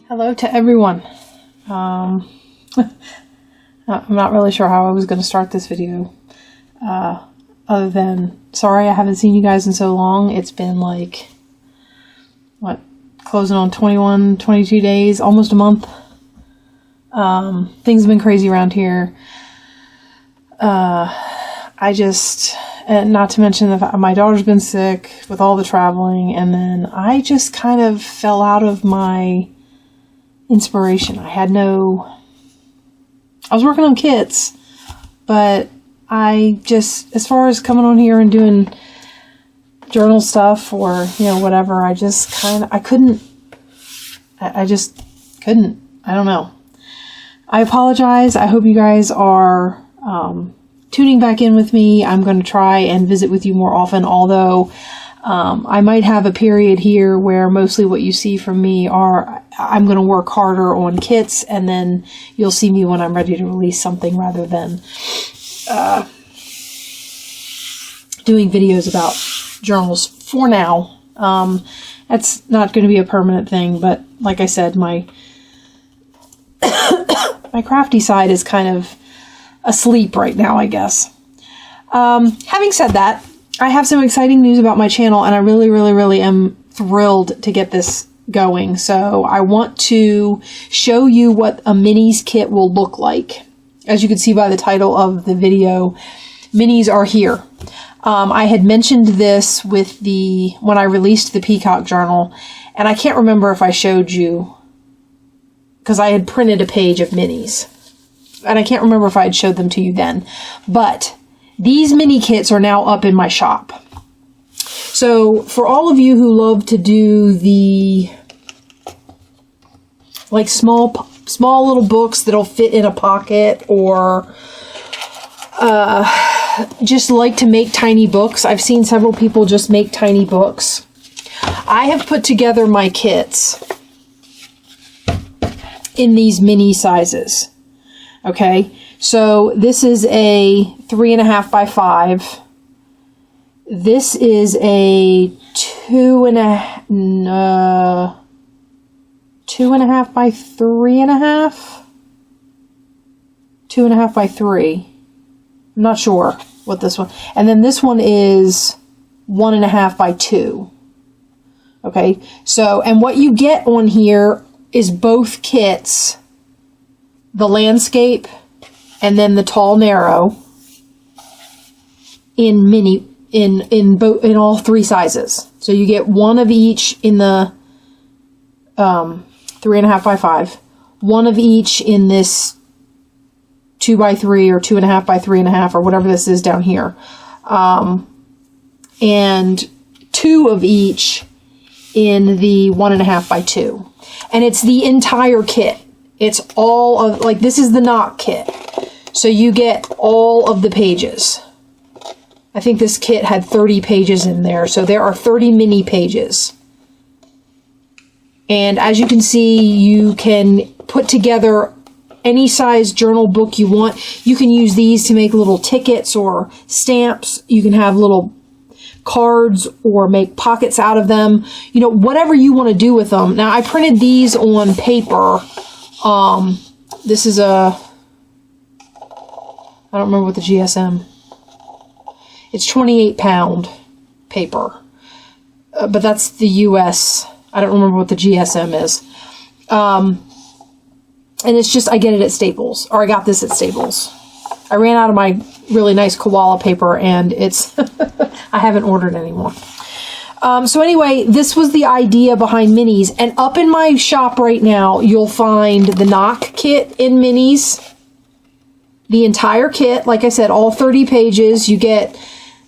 Hello to everyone. I'm not really sure how I was going to start this video, other than, sorry I haven't seen you guys in so long. It's been like, what, closing on 21, 22 days, almost a month. Things have been crazy around here. And not to mention the fact my daughter's been sick with all the traveling, and then I just kind of fell out of my inspiration. I was working on kits, but I just, as far as coming on here and doing journal stuff or, whatever, I just couldn't. I don't know. I apologize. I hope you guys are tuning back in with me. I'm going to try and visit with you more often, although I might have a period here where mostly what you see from me are, I'm going to work harder on kits, and then you'll see me when I'm ready to release something rather than doing videos about journals for now. That's not going to be a permanent thing, but like I said, my my crafty side is kind of asleep right now, I guess. Having said that, I have some exciting news about my channel, and I really am thrilled to get this going. So I want to show you what a minis kit will look like. As you can see by the title of the video, minis are here. I had mentioned this with when I released the Peacock journal, and I can't remember if I showed you, because I had printed a page of minis, and I can't remember if I had showed them to you then, but these mini kits are now up in my shop. So for all of you who love to do the like small little books that'll fit in a pocket, or just like to make tiny books, I've seen several people just make tiny books. I have put together my kits in these mini sizes. Okay, so this is a 3.5 by 5. This is a 2.5 by 3.5. 2.5 by 3. I'm not sure what this one. And then this one is 1.5 by 2. Okay, so, and what you get on here is both kits, the landscape and then the tall narrow, in all three sizes. So you get one of each in the 3.5 by 5, one of each in this 2 by 3 or 2.5 by 3.5 or whatever this is down here, and two of each in the 1.5 by 2, and it's the entire kit. It's all of, like, this is the knock kit. So you get all of the pages. I think this kit had 30 pages in there. So there are 30 mini pages. And as you can see, you can put together any size journal book you want. You can use these to make little tickets or stamps. You can have little cards or make pockets out of them. Whatever you want to do with them. Now, I printed these on paper. This is I don't remember what the GSM, it's 28 pound paper, but that's the US. I don't remember what the GSM is. And it's just, I get it at Staples, or I got this at Staples. I ran out of my really nice koala paper, and it's, I haven't ordered anymore. So anyway, this was the idea behind minis, and up in my shop right now, you'll find the knock kit in minis, the entire kit. Like I said, all 30 pages. You get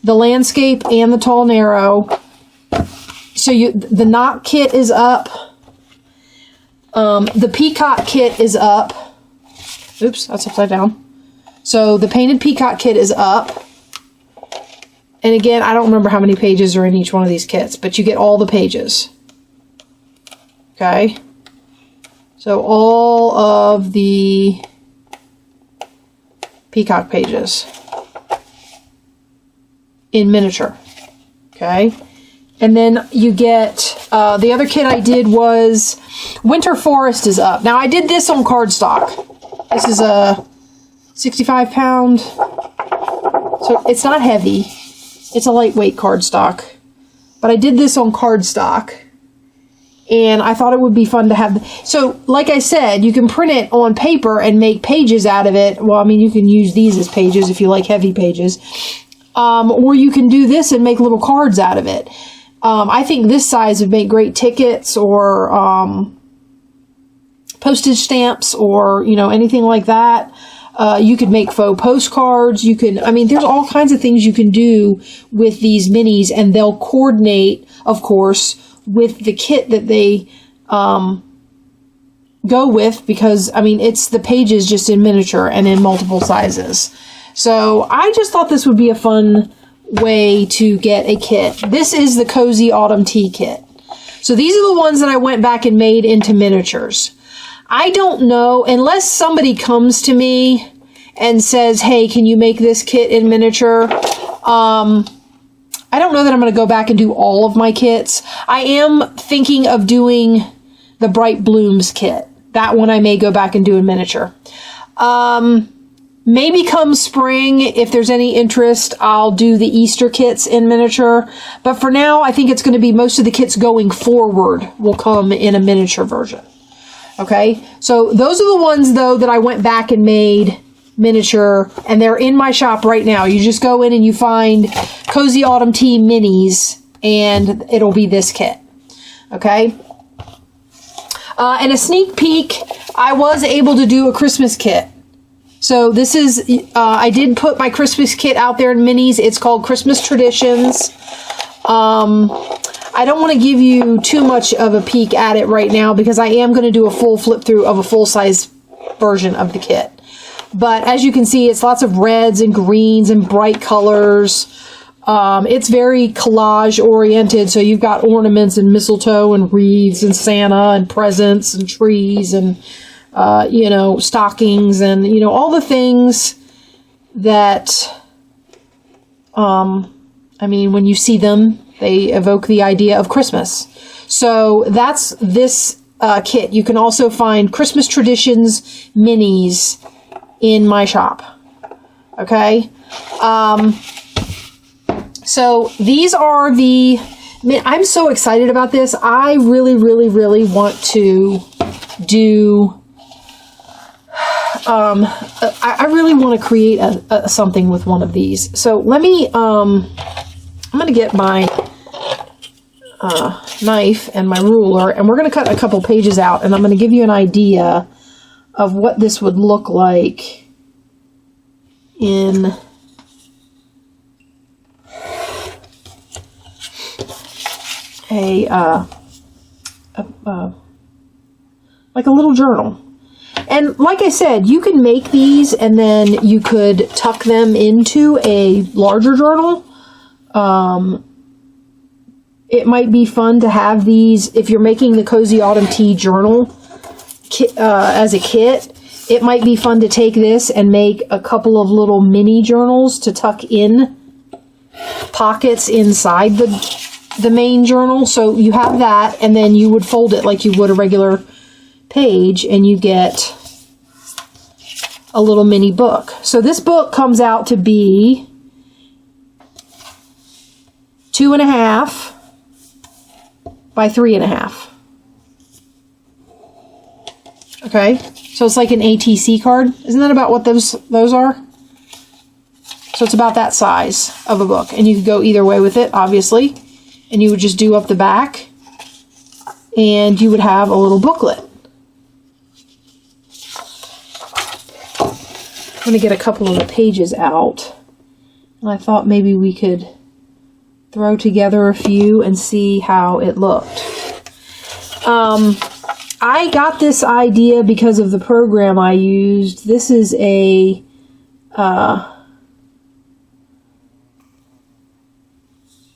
the landscape and the tall narrow. So the knock kit is up. The peacock kit is up. Oops, that's upside down. So the painted peacock kit is up. And again, I don't remember how many pages are in each one of these kits, but you get all the pages. Okay. So all of the peacock pages in miniature. Okay. And then you get The other kit I did was Winter Forest is up. Now, I did this on cardstock. This is a 65 pound. So it's not heavy. It's a lightweight cardstock. But I did this on cardstock. And I thought it would be fun to have. So, like I said, you can print it on paper and make pages out of it. Well, I mean, you can use these as pages if you like heavy pages. Or you can do this and make little cards out of it. I think this size would make great tickets or postage stamps or, you know, anything like that. You could make faux postcards. You can, I mean, there's all kinds of things you can do with these minis, and they'll coordinate, of course, with the kit that they go with, because, I mean, it's the pages just in miniature and in multiple sizes. So I just thought this would be a fun way to get a kit. This is the Cozy Autumn Tea Kit. So these are the ones that I went back and made into miniatures. I don't know, unless somebody comes to me and says, hey, can you make this kit in miniature? I don't know that I'm going to go back and do all of my kits. I am thinking of doing the Bright Blooms kit. That one I may go back and do in miniature. Maybe come spring, if there's any interest, I'll do the Easter kits in miniature. But for now, I think it's going to be most of the kits going forward will come in a miniature version. Okay, so those are the ones, though, that I went back and made miniature, and they're in my shop right now. You just go in and you find Cozy Autumn Tea Minis, and it'll be this kit. Okay, and a sneak peek, I was able to do a Christmas kit. So this is, I did put my Christmas kit out there in minis. It's called Christmas Traditions. I don't want to give you too much of a peek at it right now because I am going to do a full flip through of a full-size version of the kit. But as you can see, it's lots of reds and greens and bright colors. It's very collage oriented. So you've got ornaments and mistletoe and wreaths and Santa and presents and trees and, you know, stockings and, you know, all the things that, I mean, when you see them, they evoke the idea of Christmas. So that's this kit. You can also find Christmas Traditions minis in my shop. Okay. So these are the, I'm so excited about this. I really, really, really want to do, I really want to create something with one of these. So let me, I'm going to get my knife and my ruler, and we're going to cut a couple pages out, and I'm going to give you an idea of what this would look like in like a little journal. And like I said, you can make these and then you could tuck them into a larger journal. It might be fun to have these if you're making the Cozy Autumn Tea Journal as a kit. It might be fun to take this and make a couple of little mini journals to tuck in pockets inside the main journal. So you have that, and then you would fold it like you would a regular page, and you get a little mini book. So this book comes out to be 2.5 by 3.5. Okay, so it's like an ATC card. Isn't that about what those are? So it's about that size of a book, and you could go either way with it, obviously. And you would just do up the back, and you would have a little booklet. I'm going to get a couple of the pages out, and I thought maybe we could throw together a few and see how it looked. I got this idea because of the program I used. This is a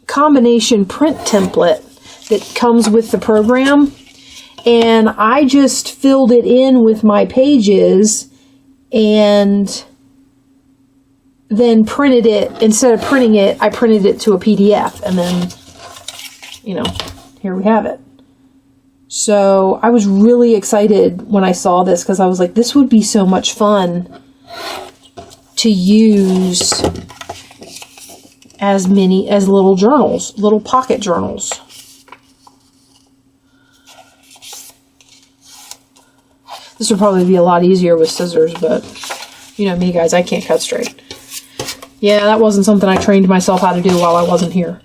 combination print template that comes with the program, and I just filled it in with my pages and then printed it. Instead of printing it, I printed it to a PDF, and then, you know, here we have it. So I was really excited when I saw this because I was like, this would be so much fun to use as little journals, little pocket journals. This would probably be a lot easier with scissors, but you know me, guys, I can't cut straight. Yeah, that wasn't something I trained myself how to do while I wasn't here.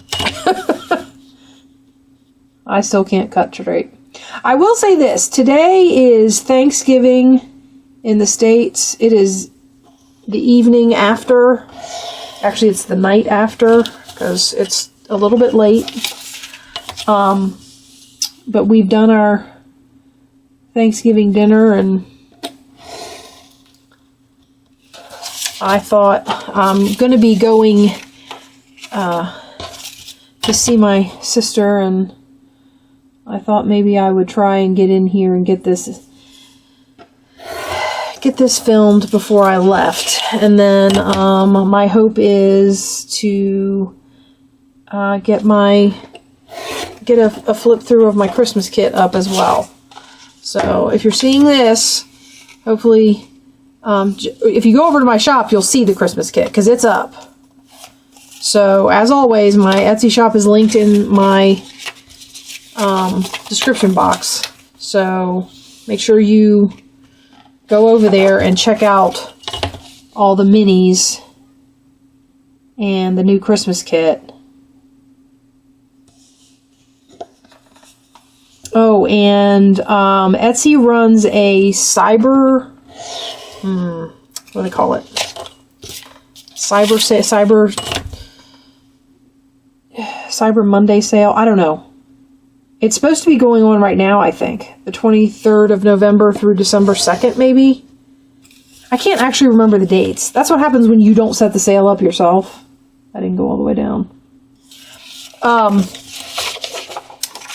I still can't cut straight. I will say this. Today is Thanksgiving in the States. It is the evening after. Actually, it's the night after because it's a little bit late. But we've done our Thanksgiving dinner, and I thought I'm going to be going to see my sister, and I thought maybe I would try and get in here and get this filmed before I left. And then my hope is to get a flip through of my Christmas kit up as well. So if you're seeing this, hopefully, if you go over to my shop, you'll see the Christmas kit because it's up. So as always, my Etsy shop is linked in my description box. So make sure you go over there and check out all the minis and the new Christmas kit. Oh, and Etsy runs a cyber, what do they call it? Cyber Monday sale. I don't know. It's supposed to be going on right now, I think. The 23rd of November through December 2nd, maybe? I can't actually remember the dates. That's what happens when you don't set the sale up yourself. I didn't go all the way down.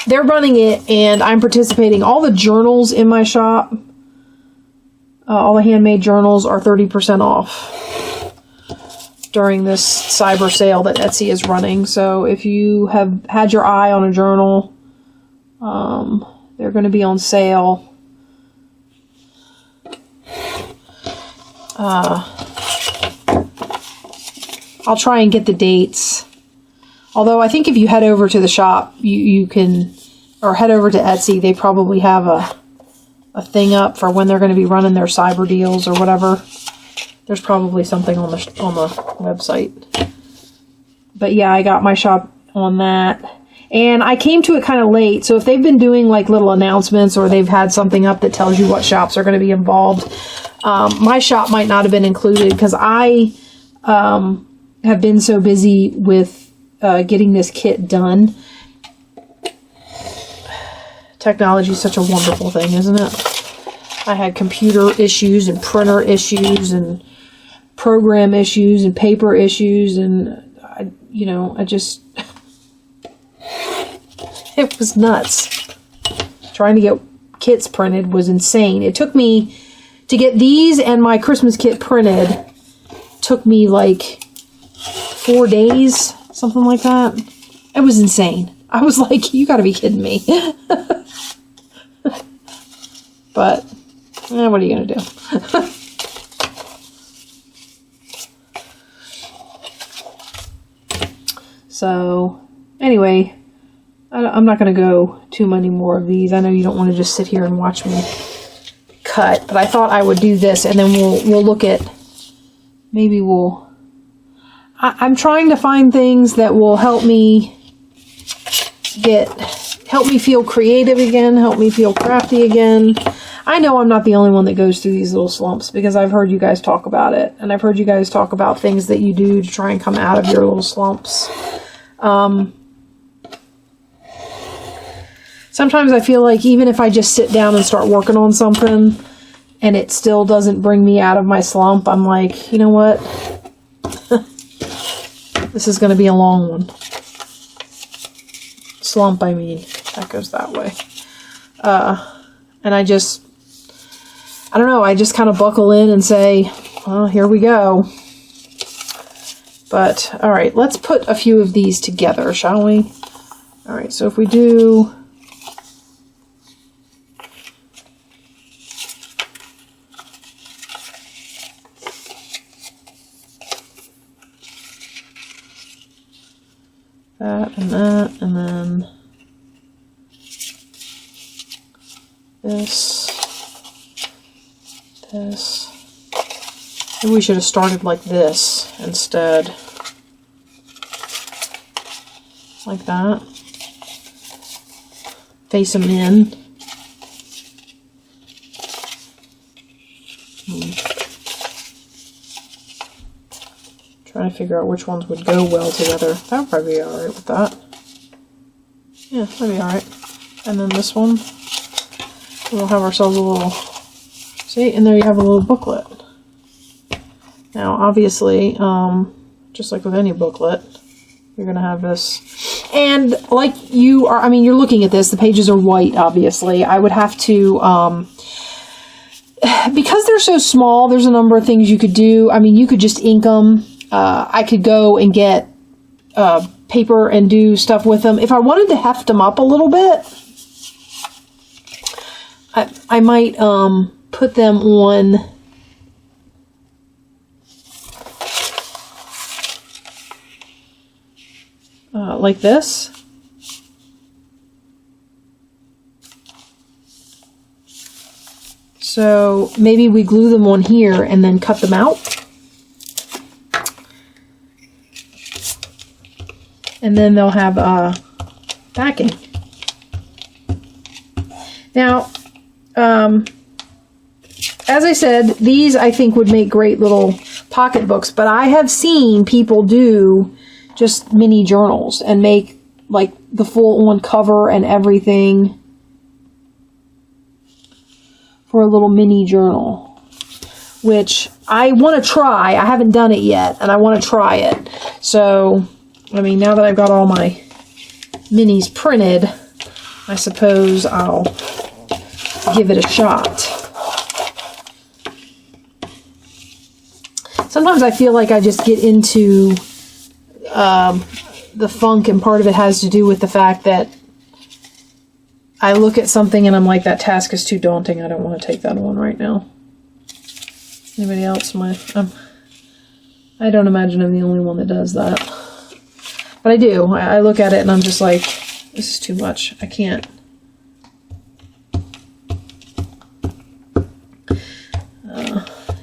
They're running it, and I'm participating. All the journals in my shop, all the handmade journals are 30% off during this cyber sale that Etsy is running. So if you have had your eye on a journal, they're going to be on sale. I'll try and get the dates. Although I think if you head over to the shop, you can, or head over to Etsy, they probably have a thing up for when they're going to be running their cyber deals or whatever. There's probably something on the website. But yeah, I got my shop on that. And I came to it kind of late, so if they've been doing like little announcements or they've had something up that tells you what shops are going to be involved, my shop might not have been included because I have been so busy with getting this kit done. Technology is such a wonderful thing, isn't it? I had computer issues and printer issues and program issues and paper issues, and I just it was nuts. Trying to get kits printed was insane. It took me to get these and my Christmas kit printed. Took me like 4 days, something like that. It was insane. I was like, you gotta be kidding me. But what are you gonna do? So anyway, I'm not going to go too many more of these. I know you don't want to just sit here and watch me cut, but I thought I would do this, and then we'll look at, maybe I'm trying to find things that will help me feel creative again, help me feel crafty again. I know I'm not the only one that goes through these little slumps, because I've heard you guys talk about it, and I've heard you guys talk about things that you do to try and come out of your little slumps. Sometimes I feel like even if I just sit down and start working on something and it still doesn't bring me out of my slump, I'm like, you know what? This is going to be a long one. Slump, I mean. That goes that way. And I don't know, I just kind of buckle in and say, well, here we go. But, alright, let's put a few of these together, shall we? All right, so if we do that, and then this. Maybe we should have started like this instead. Like that. Face them in. Trying to figure out which ones would go well together. That would probably be alright with that. Yeah, that'd be alright. And then this one, we'll have ourselves a little, see, and there you have a little booklet. Now, obviously, just like with any booklet, you're going to have this. And like you are, I mean, you're looking at this, the pages are white, obviously. I would have to, because they're so small, there's a number of things you could do. I mean, you could just ink them. I could go and get paper and do stuff with them. If I wanted to heft them up a little bit, I might put them on like this. So maybe we glue them on here and then cut them out. And then they'll have backing. Now, as I said, these I think would make great little pocket books, but I have seen people do just mini journals and make like the full on cover and everything for a little mini journal, which I want to try. I haven't done it yet, and I want to try it. So, I mean, now that I've got all my minis printed, I suppose I'll give it a shot. Sometimes I feel like I just get into the funk, and part of it has to do with the fact that I look at something and I'm like, that task is too daunting. I don't want to take that on right now. Anybody else? I don't imagine I'm the only one that does that. But I do. I look at it and I'm just like, this is too much. I can't.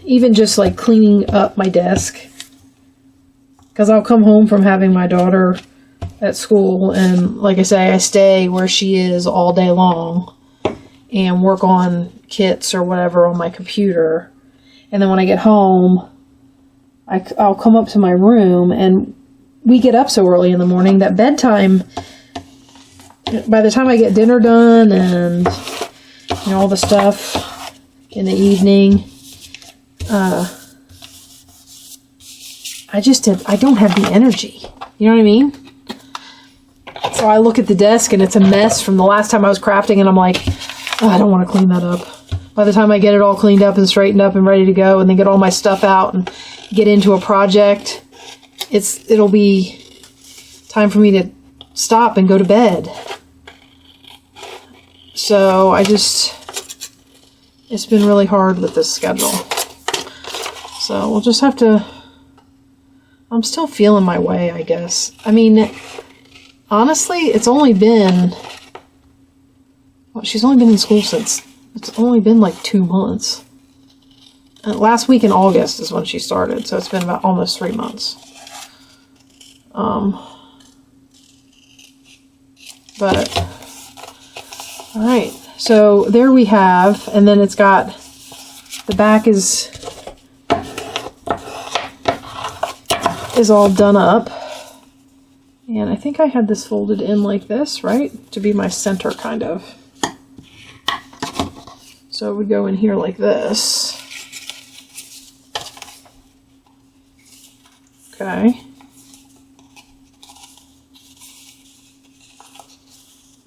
Even just like cleaning up my desk. Because I'll come home from having my daughter at school, and like I say, I stay where she is all day long and work on kits or whatever on my computer. And then when I get home, I'll come up to my room, and we get up so early in the morning that bedtime, by the time I get dinner done and all the stuff in the evening, I don't have the energy. You know what I mean? So I look at the desk and it's a mess from the last time I was crafting, and I'm like, oh, I don't want to clean that up. By the time I get it all cleaned up and straightened up and ready to go, and then get all my stuff out and get into a project, it'll be time for me to stop and go to bed. So it's been really hard with this schedule. So we'll just have to, I'm still feeling my way, I guess. I mean, honestly, it's only been, well, she's only been in school since, it's only been like 2 months. Last week in August is when she started, so it's been about almost 3 months. But, alright, so there we have, and then it's got, the back is all done up. And I think I had this folded in like this, right? To be my center, kind of. So it would go in here like this. Okay.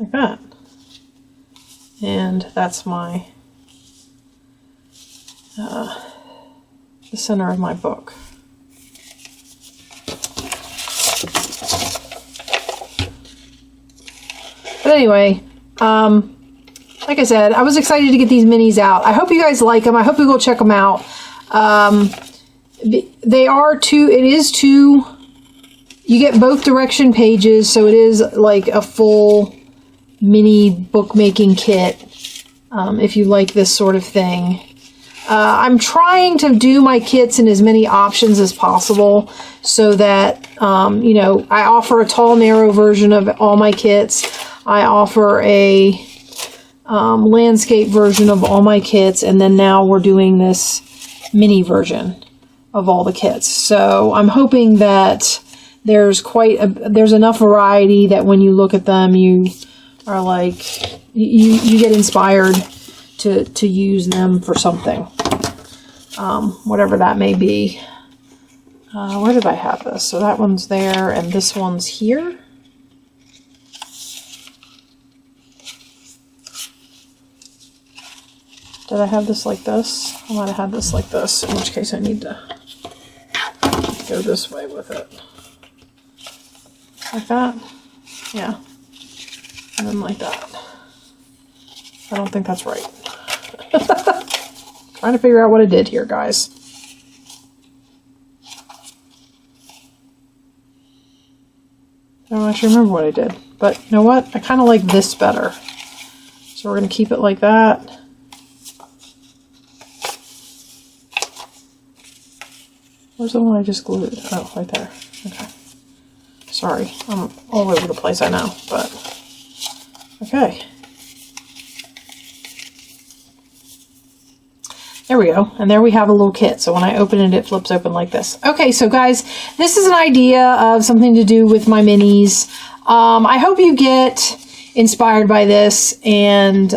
Like that. And that's my, the center of my book. But anyway, like I said, I was excited to get these minis out. I hope you guys like them. I hope you go check them out. They are you get both direction pages, so it is like a full mini bookmaking kit, if you like this sort of thing. I'm trying to do my kits in as many options as possible so that, you know, I offer a tall, narrow version of all my kits. I offer a landscape version of all my kits, and then now we're doing this mini version of all the kits. So I'm hoping that there's enough variety that when you look at them, you are like, you get inspired to use them for something, whatever that may be. Where did I have this? So that one's there, and this one's here. Did I have this like this? I might have had this like this, in which case I need to go this way with it. Like that? Yeah. And then like that. I don't think that's right. Trying to figure out what I did here, guys. I don't actually remember what I did. But you know what? I kind of like this better. So we're going to keep it like that. Where's the one I just glued? Oh, right there. Okay. Sorry, I'm all over the place, I know, but okay. There we go, and there we have a little kit. So when I open it, it flips open like this. Okay, so guys, this is an idea of something to do with my minis. I hope you get inspired by this, and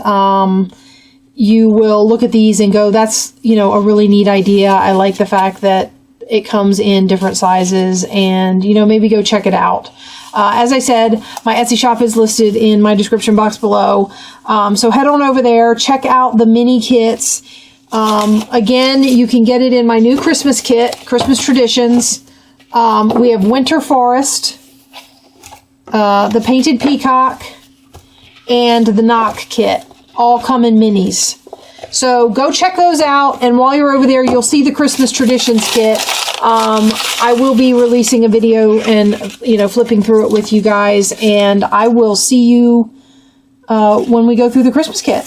you will look at these and go, that's, you know, a really neat idea. I like the fact that it comes in different sizes, and, you know, maybe go check it out. As I said, my Etsy shop is listed in my description box below. So head on over there, check out the mini kits. Again, you can get it in my new Christmas kit, Christmas Traditions. We have Winter Forest, the Painted Peacock, and the Knock kit. All come in minis. So go check those out, and while you're over there, you'll see the Christmas Traditions kit. I will be releasing a video and, you know, flipping through it with you guys, and I will see you when we go through the Christmas kit.